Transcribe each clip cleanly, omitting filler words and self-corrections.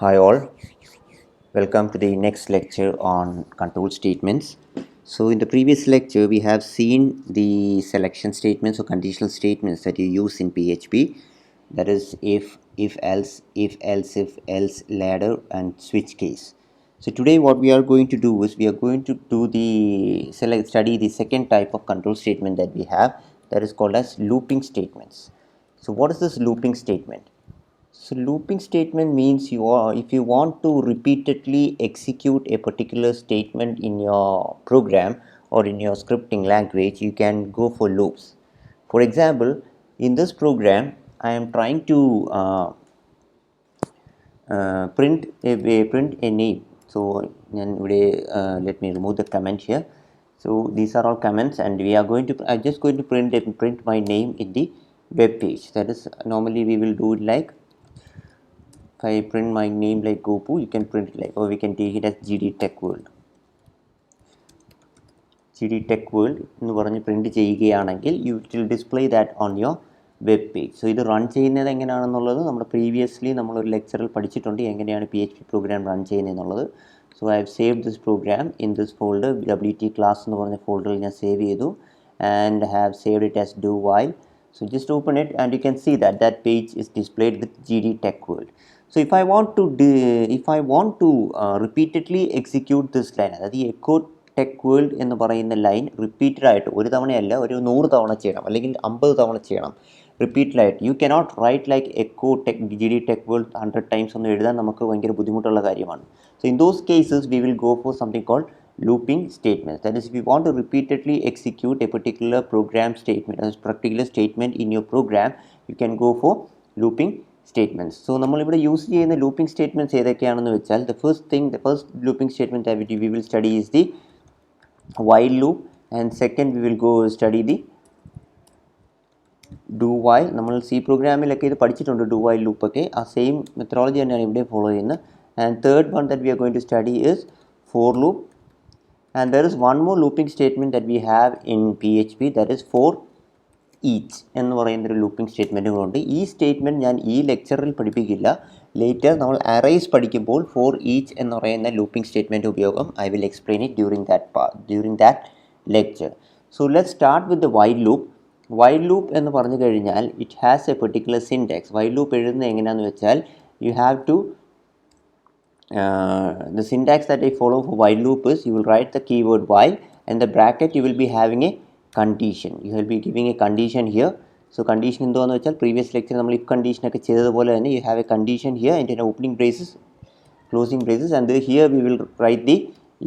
Hi all, welcome to the next lecture on control statements. So in the previous lecture we have seen the selection statements or conditional statements that you use in PHP, that is if else, if else, ladder and switch case. So today what we are going to do is we are going to do study the second type of control statement that we have, that is called as looping statements. So what is this looping statement? So looping statement means if you want to repeatedly execute a particular statement in your program or in your scripting language, you can go for loops. For example, in this program, I am trying to print a name. So let me remove the comment here. So these are all comments, and I'm just going to print my name in the web page. That is, normally we will do it like, if I print my name like Gopu, you can print it like, or we can take it as GD Tech World. GD Tech World എന്ന് പറഞ്ഞ് print ചെയ്യുകയാണെങ്കിൽ you will display that on your web page. So ഇത് run ചെയ്യുന്നത് എങ്ങനെയാണെന്നുള്ളത് നമ്മൾ previously നമ്മളൊരു ലെക്ചറിൽ പഠിച്ചിട്ടുണ്ട്, എങ്ങനെയാണ് PHP പ്രോഗ്രാം റൺ ചെയ്യുന്നതെന്നുള്ളത്. So I have saved this program in this folder, WT class എന്ന് പറഞ്ഞ ഫോൾഡറിൽ ഞാൻ സേവ് ചെയ്തു and have saved it as do while. So just open it and you can see that page is displayed with GD Tech World. So if I want to repeatedly execute this line, that is echo tech world എന്ന് പറയുന്ന line repeated ആയിട്ട് ഒരു തവണയല്ല, ഒരു 100 തവണ ചെയ്യണം, അല്ലെങ്കിൽ 50 തവണ ചെയ്യണം റിപ്പീറ്റഡ് ആയിട്ട്. You cannot write like echo tech GD tech world 100 times ഒന്നും എഴുതാൻ നമുക്ക് ഭയങ്കര ബുദ്ധിമുട്ടുള്ള കാര്യമാണ്. So in those cases we will go for something called looping statements. That is, if you want to repeatedly execute a particular program statement, a particular statement in your program, you can go for looping statements. So നമ്മളിവിടെ use ചെയ്യുന്ന looping statements ഏതൊക്കെയാണെന്ന് വെച്ചാൽ, the first looping statement that we will study is the while loop, and second we will go study the do while. നമ്മൾ C പ്രോഗ്രാമിലൊക്കെ ഇത് പഠിച്ചിട്ടുണ്ട്, do while loop ഒക്കെ ആ same methodology തന്നെയാണ് ഇവിടെ ഫോളോ ചെയ്യുന്നത്. And third one that we are going to study is for loop, and there is one more looping statement that we have in PHP, that is for each എന്ന് പറയുന്നൊരു looping സ്റ്റേറ്റ്മെൻറ്റുകളുണ്ട്. ഈ statement ഞാൻ ഈ ലെക്ചറിൽ പഠിപ്പിക്കില്ല, later നമ്മൾ arrays പഠിക്കുമ്പോൾ four each എന്ന് പറയുന്ന ലൂപ്പിംഗ് സ്റ്റേറ്റ്മെൻറ്റ് ഉപയോഗം I will explain it during that lecture. So let's start with the while loop. While loop എന്ന് പറഞ്ഞു കഴിഞ്ഞാൽ it has a particular syntax. While loop എഴുതുന്നത് എങ്ങനെയാണെന്ന് വെച്ചാൽ, you have to the syntax that I follow for while loop is, you will write the keyword while, and the bracket you will be having a condition. You will be giving a condition here. So condition എന്താണെന്ന് വെച്ചാൽ previous lecture നമ്മൾ if condition ഒക്കെ ചെയ്തതുപോലെ തന്നെ you have a condition here and in opening braces, closing braces, and here we will write the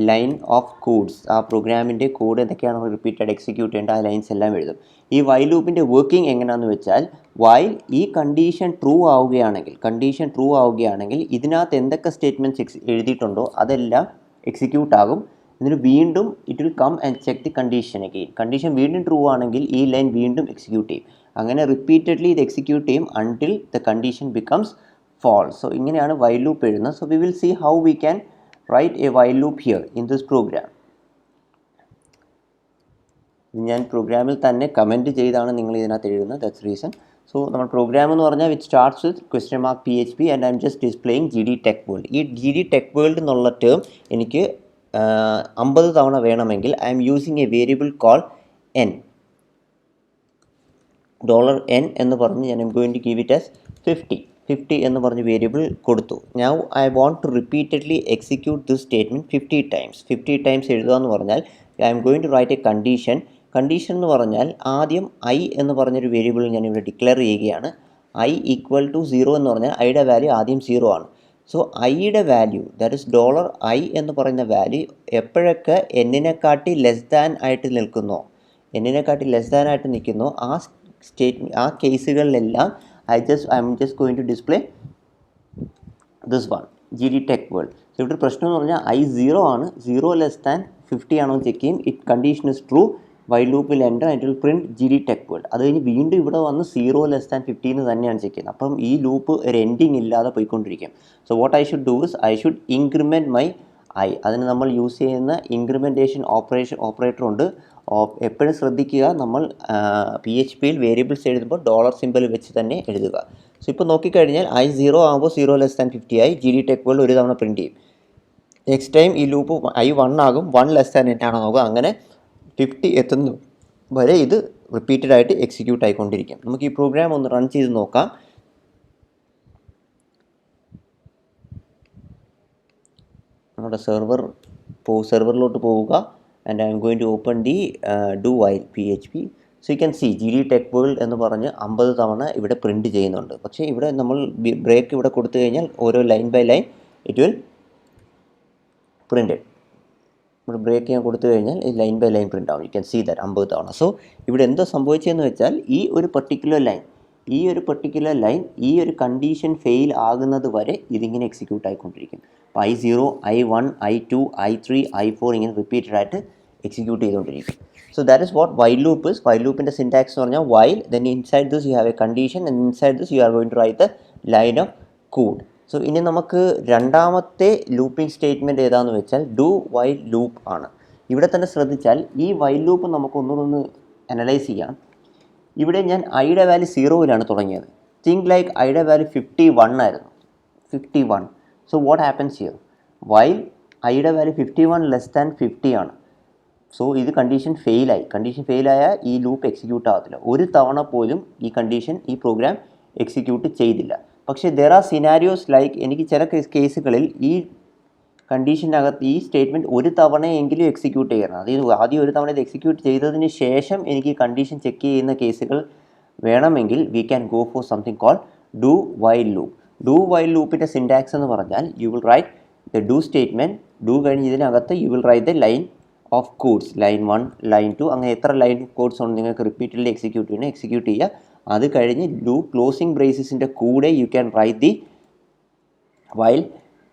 line of codes. ആ പ്രോഗ്രാമിൻ്റെ code എന്തൊക്കെയാണ് repeated execute ചെയ്യേണ്ട ആ ലൈൻസ് എല്ലാം എഴുതും. ഈ വൈൽ ലൂപ്പിൻ്റെ വർക്കിംഗ് എങ്ങനെയാണെന്ന് വെച്ചാൽ, വൈൽ ഈ കണ്ടീഷൻ ട്രൂ ആവുകയാണെങ്കിൽ ഇതിനകത്ത് എന്തൊക്കെ സ്റ്റേറ്റ്മെൻറ്റ്സ് എഴുതിയിട്ടുണ്ടോ അതെല്ലാം എക്സിക്യൂട്ട് ആകും. എന്നിട്ട് വീണ്ടും it will come and check the condition again. Condition വീണ്ടും ട്രൂ ആണെങ്കിൽ ഈ ലൈൻ വീണ്ടും എക്സിക്യൂട്ട് ചെയ്യും. അങ്ങനെ റിപ്പീറ്റഡ്ലി ഇത് എക്സിക്യൂട്ട് ചെയ്യും until the condition becomes false. So ഇങ്ങനെയാണ് while loop എഴുതുന്നത്. So we will see how we can write a while loop here in this program. ഞാൻ പ്രോഗ്രാമിൽ തന്നെ കമൻറ്റ് ചെയ്താണ് നിങ്ങൾ ഇതിനകത്ത് എഴുതുന്നത്, that's reason. So നമ്മൾ പ്രോഗ്രാം എന്ന് പറഞ്ഞാൽ it starts with $PHP and I'm just displaying GD Tech World. ഈ GD Tech World എന്നുള്ള ടേം എനിക്ക് 50 തവണ വേണമെങ്കിൽ I am using a variable called n. $n എന്ന് പറഞ്ഞ് ഞാൻ going to give it as 50 എന്ന് പറഞ്ഞ് വേരിയബിൾ കൊടുത്തു. Now I want to repeatedly execute this statement 50 times എഴുതുക എന്ന് പറഞ്ഞാൽ I am going to write a condition എന്ന് പറഞ്ഞാൽ ആദ്യം I എന്ന് പറഞ്ഞൊരു വേരിയബിൾ ഞാൻ ഇവിടെ ഡിക്ലെയർ ചെയ്യുകയാണ്. I equal to 0 എന്ന് പറഞ്ഞാൽ ഐയുടെ വാല്യൂ ആദ്യം 0 ആണ്. സോ ഐയുടെ വാല്യൂ, ദാറ്റ് ഇസ് $i എന്ന് പറയുന്ന വാല്യൂ എപ്പോഴൊക്കെ എന്നിനെക്കാട്ടി ലെസ് ദാൻ ആയിട്ട് നിൽക്കുന്നോ ആ കേസുകളിലെല്ലാം I am just going to display this one, GD Tech World. So ഇവിടെ പ്രശ്നം എന്ന് പറഞ്ഞാൽ I 0 ആണ്, 0 ലെസ് ദാൻ 50 ആണോ ചെക്ക് ചെയ്യും. It condition is true, while loop will enter and it will print GD Tech World. അത് കഴിഞ്ഞ് വീണ്ടും ഇവിടെ വന്ന് 0 ലെസ് ദാൻ 50 എന്ന് തന്നെയാണ് ചെക്ക് ചെയ്യുന്നത്. അപ്പം ഈ ലൂപ്പ് ഒരു എൻഡിങ് ഇല്ലാതെ പോയിക്കൊണ്ടിരിക്കും. So what I should do is, I should increment my I. അതിന് നമ്മൾ യൂസ് ചെയ്യുന്ന ഇൻക്രിമെൻറ്റേഷൻ ഓപ്പറേറ്റർ ഉണ്ട്. എപ്പോഴും ശ്രദ്ധിക്കുക, നമ്മൾ PHPയിൽ വേരിയബിൾസ് എഴുതുമ്പോൾ ഡോളർ സിമ്പൽ വെച്ച് തന്നെ എഴുതുക. സോ ഇപ്പോൾ നോക്കിക്കഴിഞ്ഞാൽ I0 ആകുമ്പോൾ 0 <50 ആയി, GD TechWorld ഒരു തവണ പ്രിൻറ്റ് ചെയ്യും. നെക്സ്റ്റ് ടൈം ഈ ലൂപ്പ് I1 ആകും, 1 n ആണോ നോക്കുക, അങ്ങനെ 50 എത്തുന്നു വരെ ഇത് റിപ്പീറ്റഡ് ആയിട്ട് എക്സിക്യൂട്ട് ആയിക്കൊണ്ടിരിക്കും. നമുക്ക് ഈ പ്രോഗ്രാം ഒന്ന് റൺ ചെയ്ത് നോക്കാം. നമ്മുടെ സെർവറിലോട്ട് പോവുക. And I'm going to open the do while PHP. So you can see GD TechWorld എന്ന് പറഞ്ഞ് 50 തവണ ഇവിടെ പ്രിൻറ്റ് ചെയ്യുന്നുണ്ട്. പക്ഷേ ഇവിടെ നമ്മൾ ബ്രേക്ക് ഇവിടെ കൊടുത്തു കഴിഞ്ഞാൽ ഓരോ line by line it will printed. ഇവിടെ ബ്രേക്ക് ഞാൻ കൊടുത്തു കഴിഞ്ഞാൽ ഈ ലൈൻ ബൈ ലൈൻ പ്രിൻ്റ് ആവും. യു ക്യാൻ സീ ദാറ്റ് 50 തവണ. സോ ഇവിടെ എന്തോ സംഭവിച്ചതെന്ന് വെച്ചാൽ ഈ ഒരു പർട്ടിക്കുലർ ലൈൻ ഈ ഒരു കണ്ടീഷൻ ഫെയിൽ ആകുന്നത് വരെ ഇതിങ്ങനെ എക്സിക്യൂട്ട് ആയിക്കൊണ്ടിരിക്കും. അപ്പോൾ I0, I1, I2, I3, I4 ഇങ്ങനെ റിപ്പീറ്റഡ് ആയിട്ട് എക്സിക്യൂട്ട് ചെയ്തുകൊണ്ടിരിക്കും. So that is what while loop is. While ലൂപ്പിൻ്റെ സിൻടാക്സ് എന്ന് പറഞ്ഞാൽ while, then inside this you have a condition, and inside this you are going to write the line of code. So ഇനി നമുക്ക് രണ്ടാമത്തെ looping statement ഏതാണെന്ന് വെച്ചാൽ do while loop ആണ്. ഇവിടെ തന്നെ ശ്രദ്ധിച്ചാൽ ഈ വൈൽ ലൂപ്പ് നമുക്ക് ഒന്നുകൂടെ അനലൈസ് ചെയ്യാം. ഇവിടെ ഞാൻ ഐയുടെ വാല്യൂ 0-ലാണ് തുടങ്ങിയത്. തിങ്ക് ലൈക്ക് ഐയുടെ വാല്യൂ 51 ആയിരുന്നു. 51. So what happens here? While ഐയുടെ വാല്യൂ 51 < 50 ആണ്. സോ ഇത് കണ്ടീഷൻ ഫെയിലായാൽ ഈ ലൂപ്പ് എക്സിക്യൂട്ട് ആകത്തില്ല. ഒരു തവണ പോലും ഈ പ്രോഗ്രാം എക്സിക്യൂട്ട് ചെയ്തില്ല. പക്ഷേ ദർ ആർ സിനാരിയോസ് ലൈക്ക്, എനിക്ക് ചില കേസുകളിൽ ഈ കണ്ടീഷനകത്ത് ഈ സ്റ്റേറ്റ്മെൻറ്റ് ഒരു തവണയെങ്കിലും എക്സിക്യൂട്ട് ചെയ്യണം. അതായത് ആദ്യം ഒരു തവണ ഇത് എക്സിക്യൂട്ട് ചെയ്തതിന് ശേഷം എനിക്ക് കണ്ടീഷൻ ചെക്ക് ചെയ്യുന്ന കേസുകൾ വേണമെങ്കിൽ we can go for something called do while loop. Do while ലൂപ്പിൻ്റെ സിൻടാക്സ് എന്ന് പറഞ്ഞാൽ you will write the do statement, do കഴിഞ്ഞ് ഇതിനകത്ത് you will write the line of codes, line 1, line 2, അങ്ങനെ എത്ര ലൈൻ ഓഫ് കോഡ്സ് ഉണ്ട് നിങ്ങൾക്ക് repeatedly execute ചെയ്യുക. അത് കഴിഞ്ഞ് ലൂപ്പ് ക്ലോസിംഗ് ബ്രേസസിൻ്റെ കൂടെ you can write the while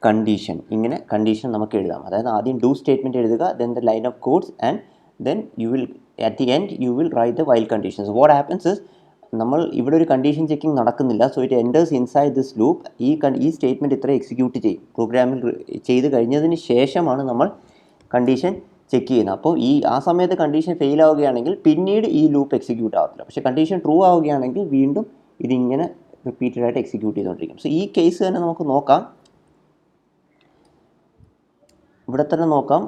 condition. ഇങ്ങനെ കണ്ടീഷൻ നമുക്ക് എഴുതാം. അതായത് ആദ്യം ഡു സ്റ്റേറ്റ്മെൻറ്റ് എഴുതുക, then the line of codes, and then you will at the end you will write the while conditions. What happens is, നമ്മൾ ഇവിടെ ഒരു കണ്ടീഷൻ ചെക്കിങ് നടക്കുന്നില്ല. So it enters inside this loop. ഈ statement ഇത്ര execute ചെയ്യും. പ്രോഗ്രാമിൽ ചെയ്ത് കഴിഞ്ഞതിന് ശേഷമാണ് നമ്മൾ കണ്ടീഷൻ ചെക്ക് ചെയ്യുന്നത്. അപ്പോൾ ആ സമയത്ത് കണ്ടീഷൻ ഫെയിൽ ആവുകയാണെങ്കിൽ പിന്നീട് ഈ ലൂപ്പ് എക്സിക്യൂട്ട് ആവത്തില്ല. പക്ഷേ കണ്ടീഷൻ ട്രൂ ആവുകയാണെങ്കിൽ വീണ്ടും ഇതിങ്ങനെ റിപ്പീറ്റഡ് ആയിട്ട് എക്സിക്യൂട്ട് ചെയ്തുകൊണ്ടിരിക്കും. സോ ഈ കേസ് തന്നെ നമുക്ക് നോക്കാം. ഇവിടെ തന്നെ നോക്കാം.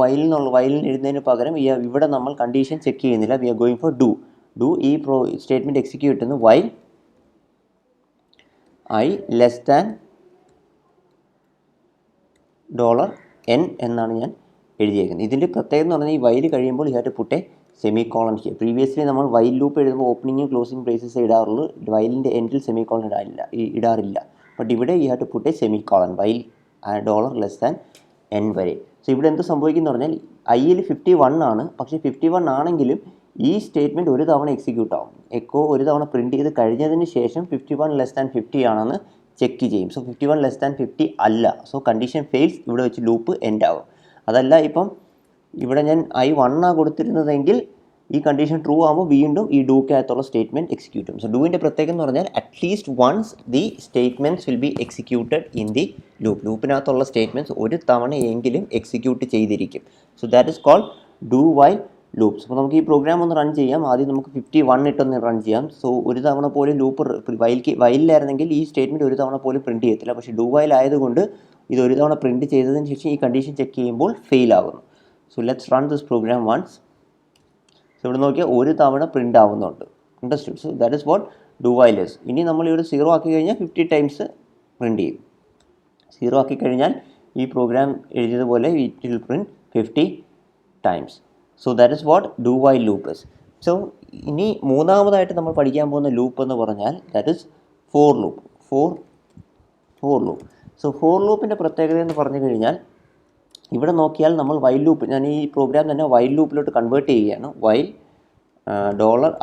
വൈലിന് എഴുതുന്നതിന് പകരം ഇവിടെ നമ്മൾ കണ്ടീഷൻ ചെക്ക് ചെയ്യുന്നില്ല. We are going for do. ഈ സ്റ്റേറ്റ്മെൻറ്റ് എക്സിക്യൂട്ട് ചെയ്യുന്നു വൈൽ I $n എന്നാണ് ഞാൻ എഴുതിയേക്കുന്നത്. ഇതിൻ്റെ പ്രത്യേകത എന്ന് പറഞ്ഞാൽ ഈ വൈൽ കഴിയുമ്പോൾ you have to put a semicolon here. Previously നമ്മൾ വൈൽ ലൂപ്പ് എഴുതുമ്പോൾ ഓപ്പണിങ്ങും ക്ലോസിംഗ് ബ്രേസസ് ഇടാറുള്ളൂ. വൈലിൻ്റെ എൻഡിൽ സെമിക്കോളൻ ഇടാറില്ല. ബട്ട് ഇവിടെ you have to put a semicolon while $n വരെ. സോ ഇവിടെ എന്ത് സംഭവിക്കുന്നു പറഞ്ഞാൽ ഐയിൽ 51 ആണ്. പക്ഷേ 51 ആണെങ്കിലും ഈ സ്റ്റേറ്റ്മെൻറ്റ് ഒരു തവണ എക്സിക്യൂട്ട് ആവും. എക്കോ ഒരു തവണ പ്രിൻറ്റ് ചെയ്ത് കഴിഞ്ഞതിന് ശേഷം 51 < 50 ആണെന്ന് ചെക്ക് ചെയ്യും. സോ 51 < 50 അല്ല. സോ കണ്ടീഷൻ ഫെയിൽസ്, ഇവിടെ വെച്ച് ലൂപ്പ് എൻഡ് ആവും. അതല്ല, ഇപ്പം ഇവിടെ ഞാൻ I1 കൊടുത്തിരുന്നതെങ്കിൽ ഈ കണ്ടീഷൻ ട്രൂ ആകുമ്പോൾ വീണ്ടും ഈ ഡൂക്കകത്തുള്ള സ്റ്റേറ്റ്മെൻറ്റ് എക്സിക്യൂട്ട് ചെയ്യും. സോ ഡൂവിൻ്റെ പ്രത്യേകം എന്ന് പറഞ്ഞാൽ at least once the statements will be executed in the loop. ലൂപ്പിനകത്തുള്ള സ്റ്റേറ്റ്മെൻറ്റ്സ് ഒരു തവണയെങ്കിലും എക്സിക്യൂട്ട് ചെയ്തിരിക്കും. So that is called do while loops. അപ്പോൾ നമുക്ക് ഈ പ്രോഗ്രാം ഒന്ന് റൺ ചെയ്യാം. ആദ്യം നമുക്ക് 51 ഇട്ടൊന്ന് റൺ ചെയ്യാം. സോ ഒരു തവണ പോലും ലൂപ്പ് വൈലിലായിരുന്നെങ്കിൽ ഈ സ്റ്റേറ്റ്മെൻറ്റ് ഒരു തവണ പോലും പ്രിൻറ്റ് ചെയ്യത്തില്ല. പക്ഷേ ഡു വൈൽ ആയതുകൊണ്ട് ഇത് ഒരു തവണ പ്രിൻറ്റ് ചെയ്തതിന് ശേഷം ഈ കണ്ടീഷൻ ചെക്ക് ചെയ്യുമ്പോൾ ഫെയിൽ ആകുന്നു. So let's run this program once. So ഇവിടെ നോക്കിയാൽ ഒരു തവണ പ്രിൻ്റ് ആവുന്നുണ്ട്. Understood? So that is what do while is. ഇനി നമ്മൾ ഇവിടെ 0 ആക്കി കഴിഞ്ഞാൽ 50 ടൈംസ് പ്രിൻറ്റ് ചെയ്യും. 0 ആക്കി കഴിഞ്ഞാൽ ഈ പ്രോഗ്രാം എഴുതിയതുപോലെ it will print 50 times. So that is what do while loop is. So ഇനി മൂന്നാമതായിട്ട് നമ്മൾ പഠിക്കാൻ പോകുന്ന ലൂപ്പ് എന്ന് പറഞ്ഞാൽ that is for loop. For loop. So for ലൂപ്പിൻ്റെ പ്രത്യേകത എന്ന് പറഞ്ഞു കഴിഞ്ഞാൽ ഇവിടെ നോക്കിയാൽ നമ്മൾ വൈൽ ലൂപ്പ്, ഞാൻ ഈ പ്രോഗ്രാം തന്നെ വൈൽ ലൂപ്പിലോട്ട് കൺവേർട്ട് ചെയ്യുകയാണ്. വൈൽ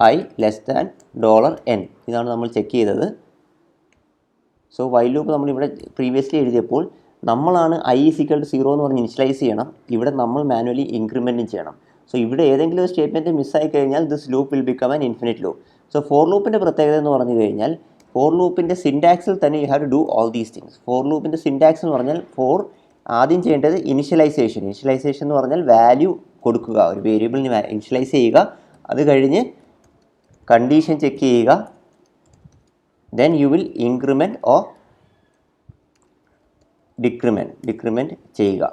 $i n ഇതാണ് നമ്മൾ ചെക്ക് ചെയ്തത്. സോ വൈൽ ലൂപ്പ് നമ്മളിവിടെ പ്രീവിയസ്ലി എഴുതിയപ്പോൾ നമ്മളാണ് i = 0 എന്ന് പറഞ്ഞ് ഇനിഷ്യലൈസ് ചെയ്യണം. ഇവിടെ നമ്മൾ മാനുവലി ഇൻക്രിമെൻറ്റും ചെയ്യണം. സോ ഇവിടെ ഏതെങ്കിലും ഒരു സ്റ്റേറ്റ്മെൻറ്റ് മിസ്സായി കഴിഞ്ഞാൽ this loop will become an infinite loop. So for ലൂപ്പിൻ്റെ പ്രത്യേകത എന്ന് പറഞ്ഞു കഴിഞ്ഞാൽ ഫോർ ലൂപ്പിൻ്റെ സിൻടാക്സിൽ തന്നെ you have to do all these things. For ലൂപ്പിൻ്റെ സിൻടാക്സ് എന്ന് പറഞ്ഞാൽ ആദ്യം ചെയ്യേണ്ടത് ഇനിഷ്യലൈസേഷൻ എന്ന് പറഞ്ഞാൽ വാല്യൂ കൊടുക്കുക, ഒരു വേരിയബിളിന് ഇനിഷ്യലൈസ് ചെയ്യുക. അത് കഴിഞ്ഞ് കണ്ടീഷൻ ചെക്ക് ചെയ്യുക. then you will increment or decrement ചെയ്യുക.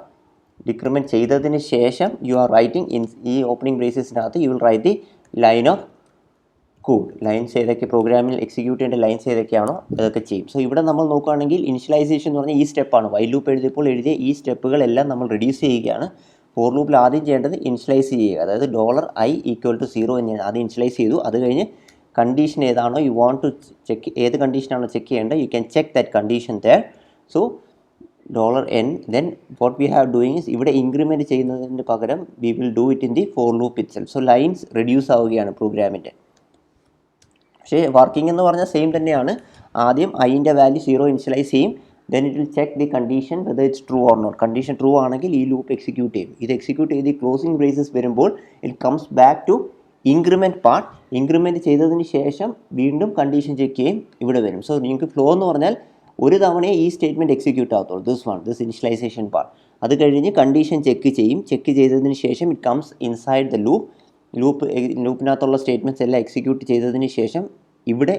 ഡിക്രിമെൻറ്റ് ചെയ്തതിന് ശേഷം യു ആർ റൈറ്റിംഗ് ഇൻ ഈ ഓപ്പണിംഗ് ബ്രേസസിനകത്ത് you will write the line of code. Lines ഏതൊക്കെ പ്രോഗ്രാമിൽ എക്സിക്യൂട്ട് ചെയ്യേണ്ട ലൈൻസ് ഏതൊക്കെയാണോ അതൊക്കെ ചെയ്യും. സോ ഇവിടെ നമ്മൾ നോക്കുകയാണെങ്കിൽ ഇനിഷ്യലൈസേഷൻ എന്ന് പറഞ്ഞാൽ ഈ സ്റ്റെപ്പാണ്. വൈൽ ലൂപ്പ് എഴുതിയപ്പോൾ എഴുതിയ ഈ സ്റ്റെപ്പുകളെല്ലാം നമ്മൾ റെഡ്യൂസ് ചെയ്യുകയാണ്. ഫോർ ലൂപ്പിൽ ആദ്യം ചെയ്യേണ്ടത് ഇനിഷ്യലൈസ് ചെയ്യുക, അതായത് $i=0 എന്ന് ആദ്യം ഇനിഷ്യലൈസ് ചെയ്തു. അത് കഴിഞ്ഞ് കണ്ടീഷൻ ഏതാണോ യു വാണ്ട് ടു ചെക്ക്, ഏത് കണ്ടീഷനാണോ ചെക്ക് ചെയ്യേണ്ടത്, you can check that condition there. So $n, then what we have doing is ഇവിടെ ഇൻക്രിമെൻറ്റ് ചെയ്യുന്നതിന് പകരം we will do it in the for loop itself. So lines reduce ആവുകയാണ് പ്രോഗ്രാമിൻ്റെ. പക്ഷേ working എന്ന് പറഞ്ഞാൽ സെയിം തന്നെയാണ്. ആദ്യം ഐൻ്റെ വാല്യൂ 0 ഇനിഷ്യലൈസ് ചെയ്യും, then it will check the condition whether it's true or not. Condition true ആണെങ്കിൽ ഈ ലൂപ്പ് എക്സിക്യൂട്ട് ചെയ്യും. ഇത് എക്സിക്യൂട്ട് ചെയ്ത് ക്ലോസിംഗ് ബ്രേസസ് വരുമ്പോൾ it comes back to increment part. Increment ചെയ്തതിന് ശേഷം വീണ്ടും കണ്ടീഷൻ ചെക്ക് ചെയ്യും, ഇവിടെ വരും. സോ നിങ്ങൾക്ക് ഫ്ലോ എന്ന് പറഞ്ഞാൽ ഒരു തവണയെ ഈ സ്റ്റേറ്റ്മെൻറ്റ് എക്സിക്യൂട്ട് ആകത്തുള്ളൂ, ദിസ് ഇനിഷ്യലൈസേഷൻ പാർട്ട്. അത് കഴിഞ്ഞ് കണ്ടീഷൻ ചെക്ക് ചെയ്യും. ചെക്ക് ചെയ്തതിന് ശേഷം ഇറ്റ് കംസ് ഇൻസൈഡ് ദ ലൂപ്പിനകത്തുള്ള സ്റ്റേറ്റ്മെൻറ്റ്സ് എല്ലാം എക്സിക്യൂട്ട് ചെയ്തതിന് ശേഷം ഇവിടെ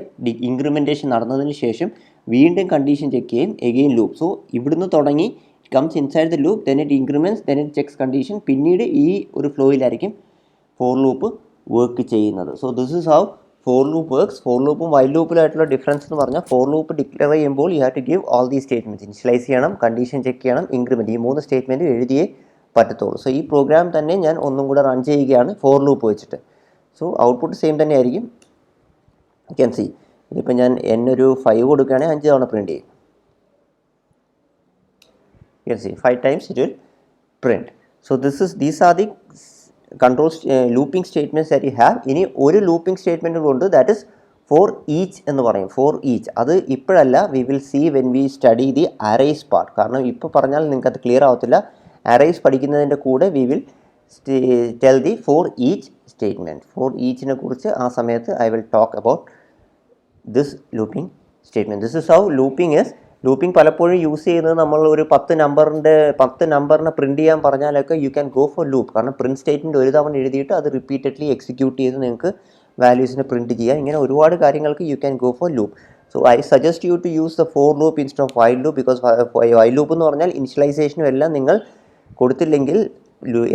ഇൻക്രിമെൻറ്റേഷൻ നടന്നതിന് ശേഷം വീണ്ടും കണ്ടീഷൻ ചെക്ക് ചെയ്യും, എഗെയിൻ ലൂപ്പ്. സോ ഇവിടുന്ന് തുടങ്ങി it comes inside the loop, then it increments, then it checks condition. പിന്നീട് ഈ ഒരു ഫ്ലോയിലായിരിക്കും ഫോർ ലൂപ്പ് വർക്ക് ചെയ്യുന്നത്. So this is how for loop works. For ലൂപ്പും വൈൽ ലൂപ്പിലായിട്ടുള്ള ഡിഫറൻസ് എന്ന് പറഞ്ഞാൽ ഫോർ ലൂപ്പ് ഡിക്ലെയർ ചെയ്യുമ്പോൾ you have to give all these statements. Initialise ചെയ്യണം, കണ്ടീഷൻ ചെക്ക് ചെയ്യണം, ഇൻക്രിമെൻറ്റ്, ഈ 3 സ്റ്റേറ്റ്മെൻറ്റ് എഴുതിയേ പറ്റത്തുള്ളൂ. സോ ഈ പ്രോഗ്രാം തന്നെ ഞാൻ ഒന്നും കൂടെ റൺ ചെയ്യുകയാണ് ഫോർ ലൂപ്പ് വെച്ചിട്ട്. സോ ഔട്ട്പുട്ട് സെയിം തന്നെ ആയിരിക്കും. യു ക്യാൻ സി ഇതിപ്പോൾ ഞാൻ ഒരു 5 കൊടുക്കുകയാണെങ്കിൽ 5 തവണ പ്രിൻറ്റ് ചെയ്യും. U can C 5 times it will print. So these are the control looping statements that you have. ഇനി ഒരു ലൂപ്പിംഗ് സ്റ്റേറ്റ്മെൻറ്റ് കൊണ്ട് ദാറ്റ് ഇസ് ഫോർ ഈച്ച് എന്ന് പറയും. ഫോർ ഈച്ച് അത് ഇപ്പോഴല്ല, we will see when we study the arrays part. കാരണം ഇപ്പോൾ പറഞ്ഞാൽ നിങ്ങൾക്ക് അത് ക്ലിയർ ആവത്തില്ല. അറേസ് പഠിക്കുന്നതിൻ്റെ കൂടെ we will tell the for each statement. For ഈച്ചിനെ കുറിച്ച് ആ സമയത്ത് I will talk about this looping statement. This is how looping is. Looping പലപ്പോഴും യൂസ് ചെയ്യുന്നത് നമ്മൾ ഒരു 10 നമ്പറിനെ പ്രിൻറ്റ് ചെയ്യാൻ പറഞ്ഞാലൊക്കെ you can go for loop. കാരണം പ്രിൻറ്റ് സ്റ്റേറ്റ്മെൻറ്റ് ഒരു തവണ എഴുതിയിട്ട് അത് റിപ്പീറ്റഡ്ലി എക്സിക്യൂട്ട് ചെയ്ത് നിങ്ങൾക്ക് വാല്യൂസിനെ പ്രിൻറ്റ് ചെയ്യാം. ഇങ്ങനെ ഒരുപാട് കാര്യങ്ങൾക്ക് you can go for loop. So I suggest you to use the for loop instead of while loop. Because while loop എന്ന് പറഞ്ഞാൽ ഇനിഷ്യലൈസേഷനും എല്ലാം നിങ്ങൾ കൊടുത്തില്ലെങ്കിൽ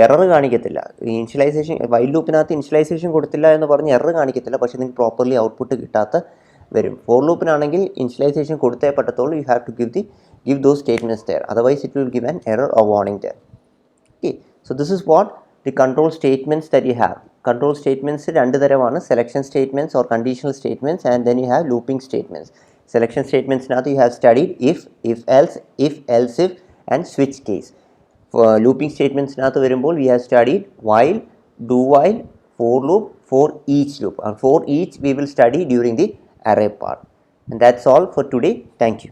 എറർ കാണിക്കത്തില്ല. ഇനിഷ്യലൈസേഷൻ വൈൽ ലൂപ്പിനകത്ത് ഇനിഷ്യലൈസേഷൻ കൊടുത്തില്ല എന്ന് പറഞ്ഞ് എറർ കാണിക്കത്തില്ല, പക്ഷേ നിങ്ങൾക്ക് പ്രോപ്പർലി ഔട്ട്പുട്ട് കിട്ടാത്ത വരും. ഫോർ ലൂപ്പിനാണെങ്കിൽ ഇനിഷ്യലൈസേഷൻ കൊടുത്തേ പറ്റത്തുള്ളൂ. You have to give those statements there, otherwise it will give an error or warning there. Okay, so this is what the control statements that you have. Control statements രണ്ട് തരമാണ്, selection statements or conditional statements, and then you have looping statements. Selection statements now you have studied if else, if else if, and switch case. For looping statements now വരുമ്പോൾ we have studied while, do while, for loop, for each loop, and for each we will study during the array part. And that's all for today. Thank you.